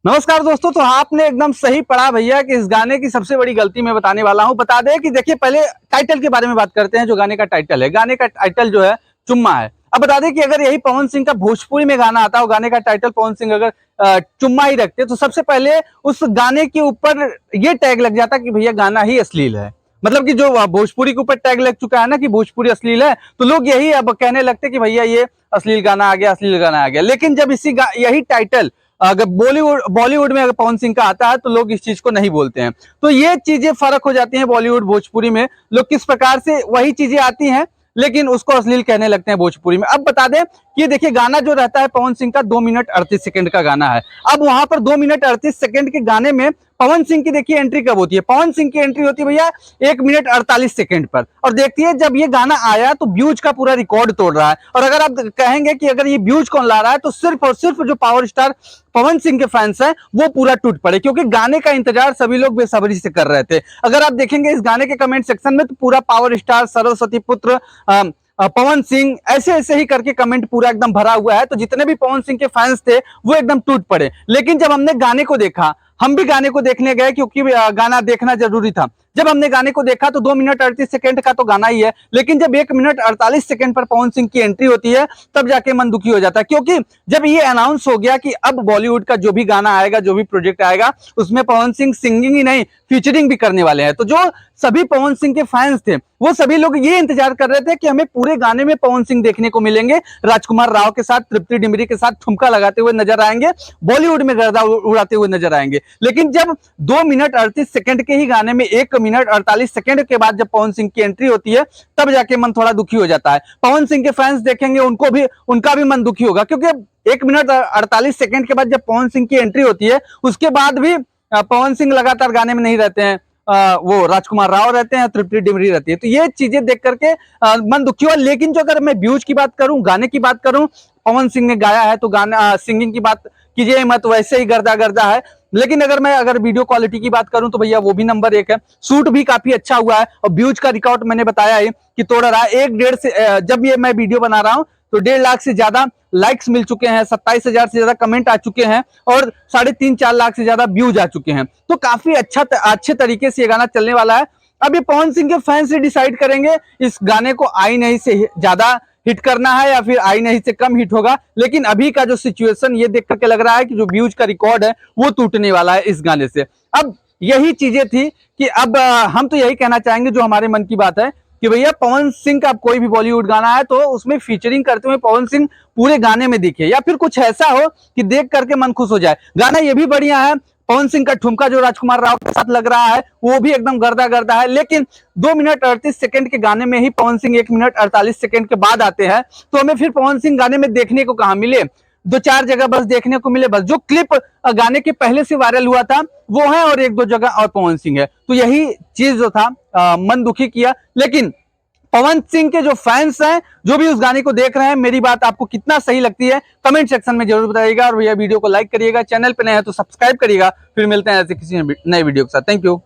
नमस्कार दोस्तों। तो आपने एकदम सही पढ़ा भैया कि इस गाने की सबसे बड़ी गलती मैं बताने वाला हूं। बता दें कि देखिए, पहले टाइटल के बारे में बात करते हैं। जो गाने का टाइटल है, गाने का टाइटल जो है चुम्मा है। अब बता दें कि अगर यही पवन सिंह का भोजपुरी में गाना आता हो, गाने का टाइटल पवन सिंह अगर चुम्मा ही रखते, तो सबसे पहले उस गाने के ऊपर ये टैग लग जाता कि भैया गाना ही अश्लील है। मतलब कि जो भोजपुरी के ऊपर टैग लग चुका है ना कि भोजपुरी अश्लील है, तो लोग यही अब कहने लगते कि भैया ये अश्लील गाना आ गया, अश्लील गाना आ गया। लेकिन जब यही टाइटल अगर बॉलीवुड में अगर पवन सिंह का आता है, तो लोग इस चीज को नहीं बोलते हैं। तो ये चीजें फर्क हो जाती हैं। बॉलीवुड भोजपुरी में लोग किस प्रकार से वही चीजें आती हैं, लेकिन उसको अश्लील कहने लगते हैं भोजपुरी में। अब बता दें कि देखिए, गाना जो रहता है पवन सिंह का 2 मिनट 38 सेकंड का गाना है। अब वहां पर 2 मिनट 38 सेकंड के गाने में पवन सिंह की देखिए एंट्री कब होती है। पवन सिंह की एंट्री होती है भैया 1 मिनट 48 सेकंड पर। और देखिए, जब ये गाना आया तो व्यूज का पूरा रिकॉर्ड तोड़ रहा है। और अगर आप कहेंगे कि अगर ये व्यूज कौन ला रहा है, तो सिर्फ और सिर्फ जो पावर स्टार पवन सिंह के फैंस हैं वो पूरा टूट पड़े, क्योंकि गाने का इंतजार सभी लोग बेसब्री से कर रहे थे। अगर आप देखेंगे इस गाने के कमेंट सेक्शन में, तो पूरा पावर स्टार, सरस्वती पुत्र, पवन सिंह, ऐसे ऐसे ही करके कमेंट पूरा एकदम भरा हुआ है। तो जितने भी पवन सिंह के फैंस थे वो एकदम टूट पड़े। लेकिन जब हमने गाने को देखा, हम भी गाने को देखने गए क्योंकि गाना देखना जरूरी था। जब हमने गाने को देखा तो 2 मिनट 38 सेकंड का तो गाना ही है, लेकिन जब 1 मिनट 48 सेकंड पर पवन सिंह की एंट्री होती है, तब जाके मन दुखी हो जाता है। क्योंकि जब ये अनाउंस हो गया कि अब बॉलीवुड का जो भी गाना आएगा, जो भी प्रोजेक्ट आएगा, उसमें पवन सिंह सिंगिंग ही नहीं, फीचरिंग भी करने वाले हैं। तो जो सभी पवन सिंह के फैंस थे, वो सभी लोग ये इंतजार कर रहे थे कि हमें पूरे गाने में पवन सिंह देखने को मिलेंगे, राजकुमार राव के साथ, तृप्ति डिमरी के साथ ठुमका लगाते हुए नजर आएंगे, बॉलीवुड में गर्दा उड़ाते हुए नजर आएंगे। लेकिन जब 2 मिनट 38 सेकंड के ही गाने में 1 मिनट 48 सेकंड के बाद जब पवन सिंह की एंट्री होती है, तब जाके मन थोड़ा दुखी हो जाता है। पवन सिंह के फैंस देखेंगे, उनका भी मन दुखी होगा, क्योंकि 1 मिनट 48 सेकंड के बाद जब पवन सिंह की एंट्री होती है, उसके बाद भी पवन सिंह लगातार गाने में नहीं रहते हैं। वो राजकुमार राव रहते हैं, तृप्ति डिमरी रहती है। तो ये चीजें देख करके मन दुखी हुआ। लेकिन जो अगर मैं व्यूज की बात करूं, गाने की बात करूं, पवन सिंह ने गाया है तो गाना सिंगिंग की बात कीजिए मत, वैसे ही गर्दा गर्दा है। लेकिन अगर वीडियो क्वालिटी की बात करूं, तो भैया वो भी नंबर 1 है। शूट भी काफी अच्छा हुआ है, और व्यूज का रिकॉर्ड मैंने बताया है कि तोड़ रहा है। 1 से जब ये मैं वीडियो बना रहा हूं, तो 1.5 लाख से ज्यादा लाइक्स मिल चुके हैं, 27,000 से ज्यादा कमेंट आ चुके हैं, और 3.5-4 लाख से ज्यादा व्यूज आ चुके हैं। तो काफी अच्छे तरीके से ये गाना चलने वाला है। अब ये पवन सिंह के फैंस ही डिसाइड करेंगे इस गाने को आई नहीं से ज्यादा हिट करना है या फिर आई नहीं से कम हिट होगा। लेकिन अभी का जो सिचुएशन ये देख करके लग रहा है कि जो व्यूज का रिकॉर्ड है वो टूटने वाला है इस गाने से। अब यही चीजें थी कि अब हम तो यही कहना चाहेंगे, जो हमारे मन की बात है, कि भैया पवन सिंह का कोई भी बॉलीवुड गाना है तो उसमें फीचरिंग करते हुए पवन सिंह पूरे गाने में दिखे, या फिर कुछ ऐसा हो कि देख करके मन खुश हो जाए। गाना ये भी बढ़िया है, पवन सिंह का ठुमका जो राजकुमार राव के साथ लग रहा है वो भी एकदम गर्दा गर्दा है। लेकिन 2 मिनट 38 सेकंड के गाने में ही पवन सिंह 1 मिनट 48 सेकंड के बाद आते हैं, तो हमें फिर पवन सिंह गाने में देखने को कहां मिले? 2-4 जगह बस देखने को मिले। बस जो क्लिप गाने के पहले से वायरल हुआ था वो है, और 1-2 जगह और पवन सिंह है। तो यही चीज जो था मन दुखी किया। लेकिन पवन सिंह के जो फैंस हैं, जो भी उस गाने को देख रहे हैं, मेरी बात आपको कितना सही लगती है कमेंट सेक्शन में जरूर बताइएगा। और भैया वीडियो को लाइक करिएगा, चैनल पे नए हैं तो सब्सक्राइब करिएगा। फिर मिलते हैं ऐसे किसी नए वीडियो के साथ। Thank you.